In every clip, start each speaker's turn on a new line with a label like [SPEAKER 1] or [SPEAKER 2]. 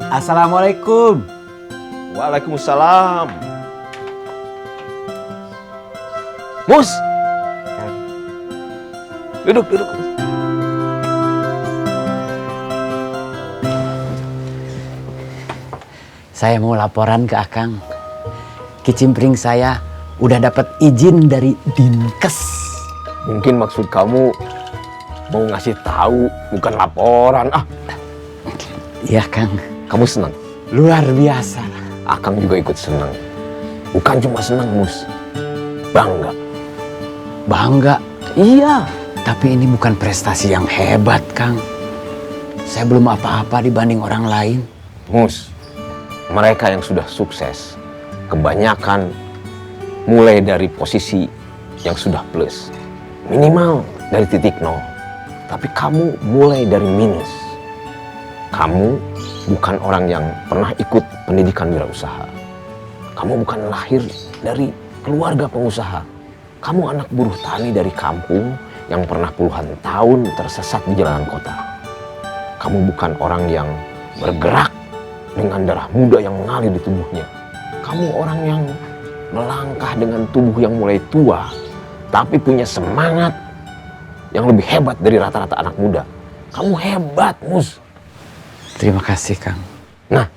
[SPEAKER 1] Assalamualaikum.
[SPEAKER 2] Waalaikumsalam. Mus. Duduk.
[SPEAKER 1] Saya mau laporan ke Akang. Kicimpring saya udah dapat izin dari Dinkes.
[SPEAKER 2] Mungkin maksud kamu mau ngasih tahu, bukan laporan.
[SPEAKER 1] Iya, Kang.
[SPEAKER 2] Kamu senang?
[SPEAKER 1] Luar biasa.
[SPEAKER 2] Akang juga ikut senang. Bukan cuma senang, Mus. Bangga.
[SPEAKER 1] Bangga?
[SPEAKER 2] Iya.
[SPEAKER 1] Tapi ini bukan prestasi yang hebat, Kang. Saya belum apa-apa dibanding orang lain.
[SPEAKER 2] Mus, mereka yang sudah sukses, kebanyakan mulai dari posisi yang sudah plus. Minimal dari titik nol. Tapi kamu mulai dari minus. Kamu bukan orang yang pernah ikut pendidikan wirausaha. Kamu bukan lahir dari keluarga pengusaha. Kamu anak buruh tani dari kampung yang pernah puluhan tahun tersesat di jalanan kota. Kamu bukan orang yang bergerak dengan darah muda yang mengalir di tubuhnya. Kamu orang yang melangkah dengan tubuh yang mulai tua, tapi punya semangat yang lebih hebat dari rata-rata anak muda. Kamu hebat, Mus.
[SPEAKER 1] Terima kasih, Kang.
[SPEAKER 2] Nah,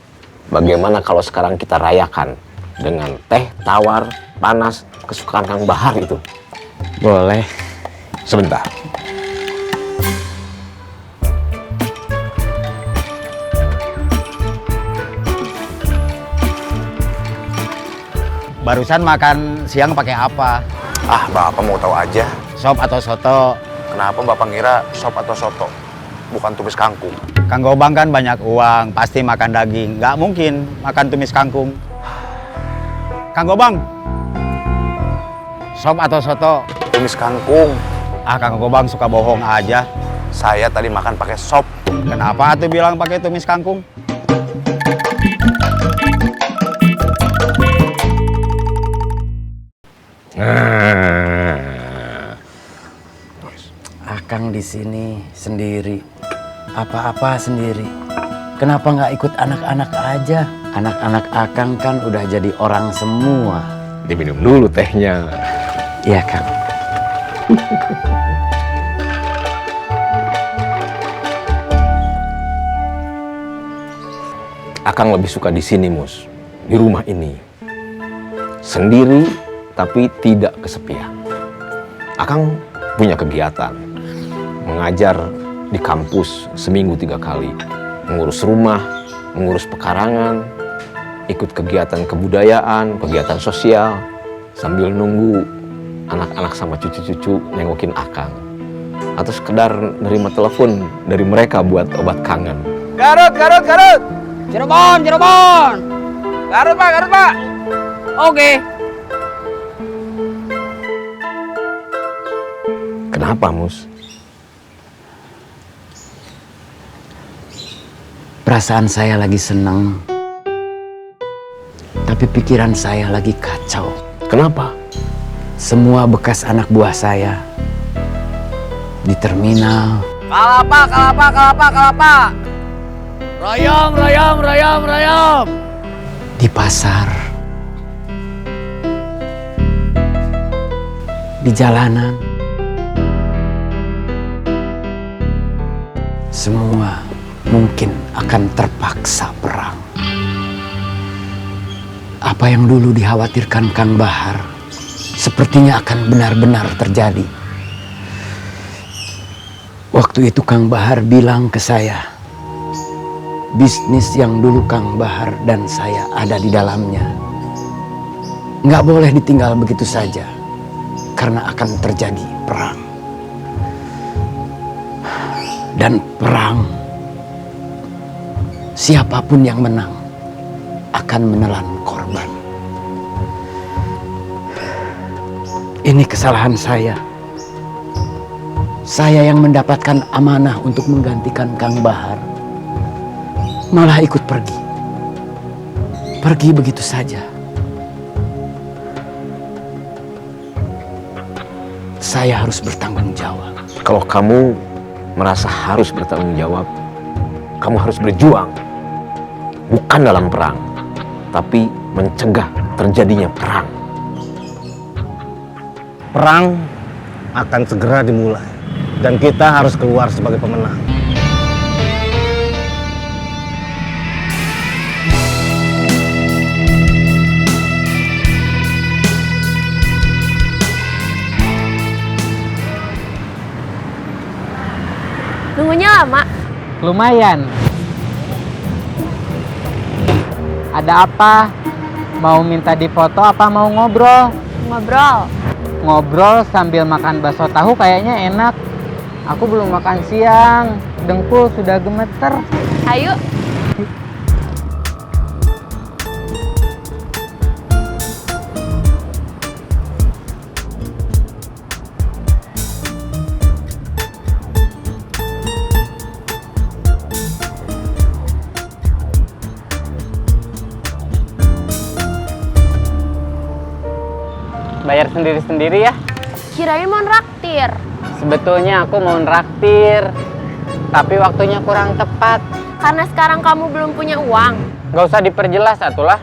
[SPEAKER 2] bagaimana kalau sekarang kita rayakan dengan teh tawar panas kesukaan Kang Bahar itu?
[SPEAKER 1] Boleh.
[SPEAKER 2] Sebentar.
[SPEAKER 1] Barusan makan siang pakai apa?
[SPEAKER 3] Bapak mau tahu aja.
[SPEAKER 1] Sop atau soto?
[SPEAKER 3] Kenapa Bapak ngira sop atau soto? Bukan tumis kangkung.
[SPEAKER 1] Kang Gobang kan banyak uang, pasti makan daging. Nggak mungkin makan tumis kangkung. Kang Gobang, sop atau soto?
[SPEAKER 3] Tumis kangkung.
[SPEAKER 1] Kang Gobang suka bohong aja.
[SPEAKER 3] Saya tadi makan pakai sop.
[SPEAKER 1] Kenapa tuh bilang pakai tumis kangkung? Akang di sini sendiri, apa-apa sendiri. Kenapa nggak ikut anak-anak aja? Anak-anak Akang kan udah jadi orang semua.
[SPEAKER 2] Diminum dulu tehnya.
[SPEAKER 1] Iya, Kang.
[SPEAKER 2] Akang lebih suka di sini, Mus. Di rumah ini. Sendiri, tapi tidak kesepian. Akang punya kegiatan. Mengajar di kampus seminggu 3 kali. Mengurus rumah, mengurus pekarangan, ikut kegiatan kebudayaan, kegiatan sosial, sambil nunggu anak-anak sama cucu-cucu nengokin Akang. Atau sekedar nerima telepon dari mereka buat obat kangen.
[SPEAKER 4] Garut! Cirebon! Garut, Pak! Oke.
[SPEAKER 2] Kenapa, Mus?
[SPEAKER 1] Perasaan saya lagi senang, tapi pikiran saya lagi kacau.
[SPEAKER 2] Kenapa?
[SPEAKER 1] Semua bekas anak buah saya di terminal.
[SPEAKER 4] Kalapa. Rayam.
[SPEAKER 1] Di pasar, di jalanan, semua mungkin akan terpaksa perang. Apa yang dulu dikhawatirkan Kang Bahar sepertinya akan benar-benar terjadi. Waktu itu Kang Bahar bilang ke saya, bisnis yang dulu Kang Bahar dan saya ada di dalamnya nggak boleh ditinggal begitu saja karena akan terjadi perang. Dan perang, siapapun yang menang akan menelan korban. Ini kesalahan saya. Saya yang mendapatkan amanah untuk menggantikan Kang Bahar, malah ikut pergi. Pergi begitu saja. Saya harus bertanggung jawab.
[SPEAKER 2] Kalau kamu merasa harus bertanggung jawab, kamu harus berjuang. bukan dalam perang, tapi mencegah terjadinya perang.
[SPEAKER 5] Perang akan segera dimulai dan kita harus keluar sebagai pemenang.
[SPEAKER 6] Nunggunya lama?
[SPEAKER 7] Lumayan. Ada apa? Mau minta difoto apa mau ngobrol?
[SPEAKER 6] Ngobrol.
[SPEAKER 7] Ngobrol sambil makan bakso tahu kayaknya enak. Aku belum makan siang. Dengkul sudah gemeter.
[SPEAKER 6] Ayo.
[SPEAKER 7] Bayar sendiri-sendiri ya.
[SPEAKER 6] Kirain mau nraktir.
[SPEAKER 7] Sebetulnya aku mau nraktir, tapi waktunya kurang tepat.
[SPEAKER 6] Karena sekarang kamu belum punya uang.
[SPEAKER 7] Gak usah diperjelas atulah.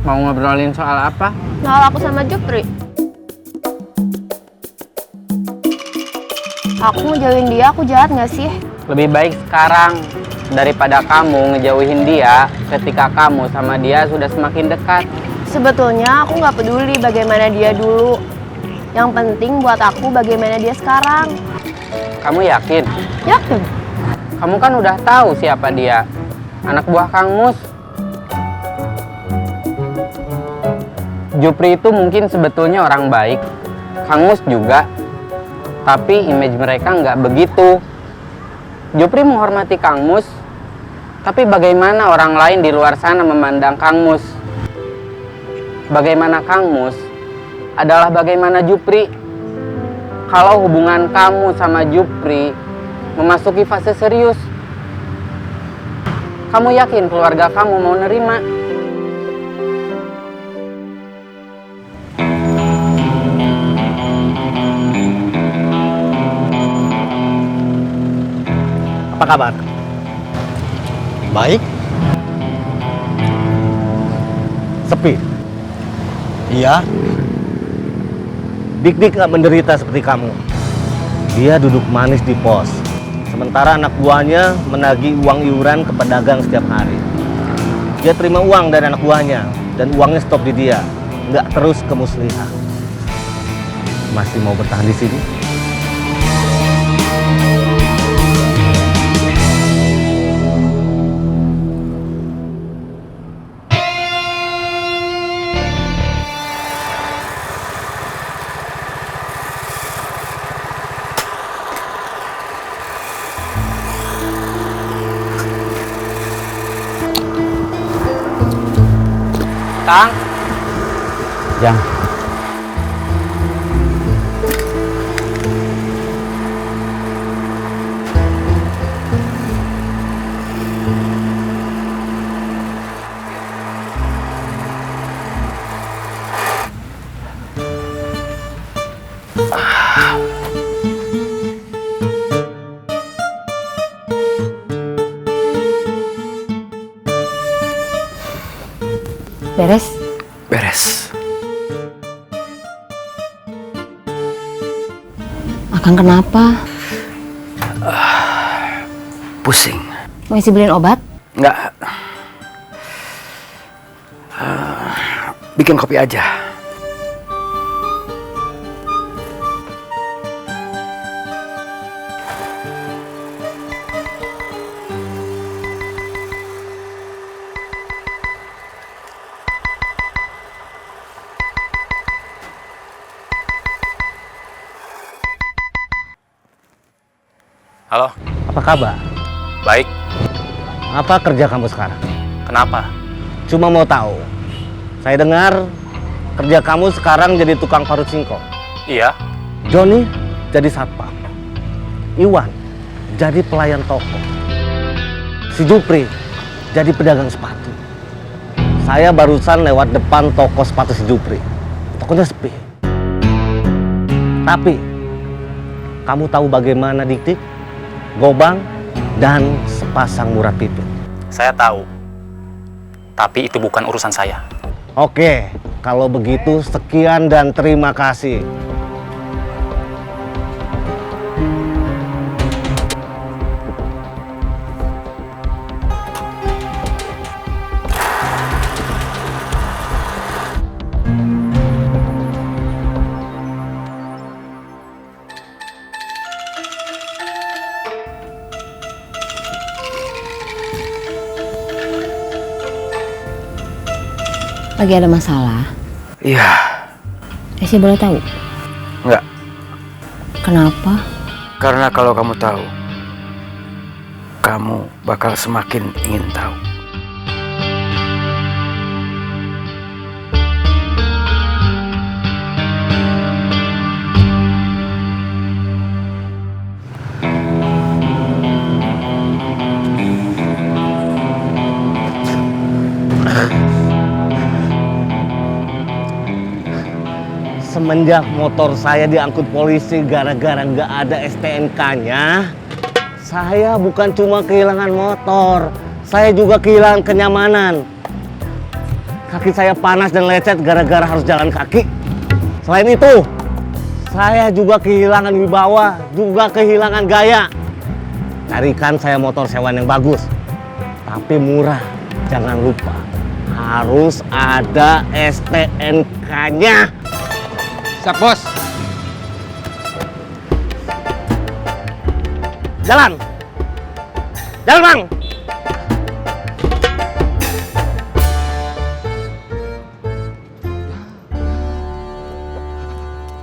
[SPEAKER 7] Mau ngobrolin soal apa?
[SPEAKER 6] Soal aku sama Jupri. Aku ngejauhin dia, aku jahat gak sih?
[SPEAKER 7] Lebih baik sekarang daripada kamu ngejauhin dia ketika kamu sama dia sudah semakin dekat.
[SPEAKER 6] Sebetulnya aku gak peduli bagaimana dia dulu. Yang penting buat aku bagaimana dia sekarang.
[SPEAKER 7] Kamu yakin?
[SPEAKER 6] Yakin?
[SPEAKER 7] Kamu kan udah tahu siapa dia. Anak buah Kang Mus. Jupri itu mungkin sebetulnya orang baik. Kang Mus juga. Tapi image mereka nggak begitu. Jupri menghormati Kang Mus. Tapi bagaimana orang lain di luar sana memandang Kang Mus? Bagaimana Kang Mus adalah bagaimana Jupri. Kalau hubungan kamu sama Jupri memasuki fase serius, kamu yakin keluarga kamu mau nerima?
[SPEAKER 5] Apa kabar? Baik. Sepi. Iya. Dik-dik nggak menderita seperti kamu. Dia duduk manis di pos. Sementara anak buahnya menagih uang iuran ke pedagang setiap hari. Dia terima uang dari anak buahnya dan uangnya stop di dia, nggak terus ke Muslihat. Masih mau bertahan di sini?
[SPEAKER 7] Kang,
[SPEAKER 1] Jang,
[SPEAKER 6] Beres?
[SPEAKER 1] beres.
[SPEAKER 6] Akang kenapa?
[SPEAKER 1] Pusing.
[SPEAKER 6] Mau isi beliin obat?
[SPEAKER 1] Nggak. Bikin kopi aja.
[SPEAKER 3] Halo,
[SPEAKER 5] Apa kabar?
[SPEAKER 3] baik.
[SPEAKER 5] Apa kerja kamu sekarang?
[SPEAKER 3] Kenapa?
[SPEAKER 5] Cuma mau tahu. Saya dengar kerja kamu sekarang jadi tukang parut singkong.
[SPEAKER 3] Iya,
[SPEAKER 5] Joni jadi satpam. Iwan jadi pelayan toko. Si Jupri jadi pedagang sepatu. Saya barusan lewat depan toko sepatu si Jupri. Tokonya sepi. Tapi, kamu tahu bagaimana Dik-Dik, Gobang, dan sepasang murah pipi?
[SPEAKER 8] Saya tahu, tapi itu bukan urusan saya.
[SPEAKER 5] Oke, kalau begitu sekian dan terima kasih.
[SPEAKER 9] Lagi ada masalah?
[SPEAKER 1] Iya.
[SPEAKER 9] Saya boleh tahu?
[SPEAKER 1] Enggak.
[SPEAKER 9] Kenapa?
[SPEAKER 1] Karena kalau kamu tahu, kamu bakal semakin ingin tahu.
[SPEAKER 5] Semenjak motor saya diangkut polisi gara-gara nggak ada STNK-nya, saya bukan cuma kehilangan motor, saya juga kehilangan kenyamanan. Kaki saya panas dan lecet gara-gara harus jalan kaki. Selain itu, saya juga kehilangan wibawa, juga kehilangan gaya. Carikan saya motor sewaan yang bagus, tapi murah. Jangan lupa, harus ada STNK-nya.
[SPEAKER 4] Siap, Bos.
[SPEAKER 5] Jalan! Jalan, Bang!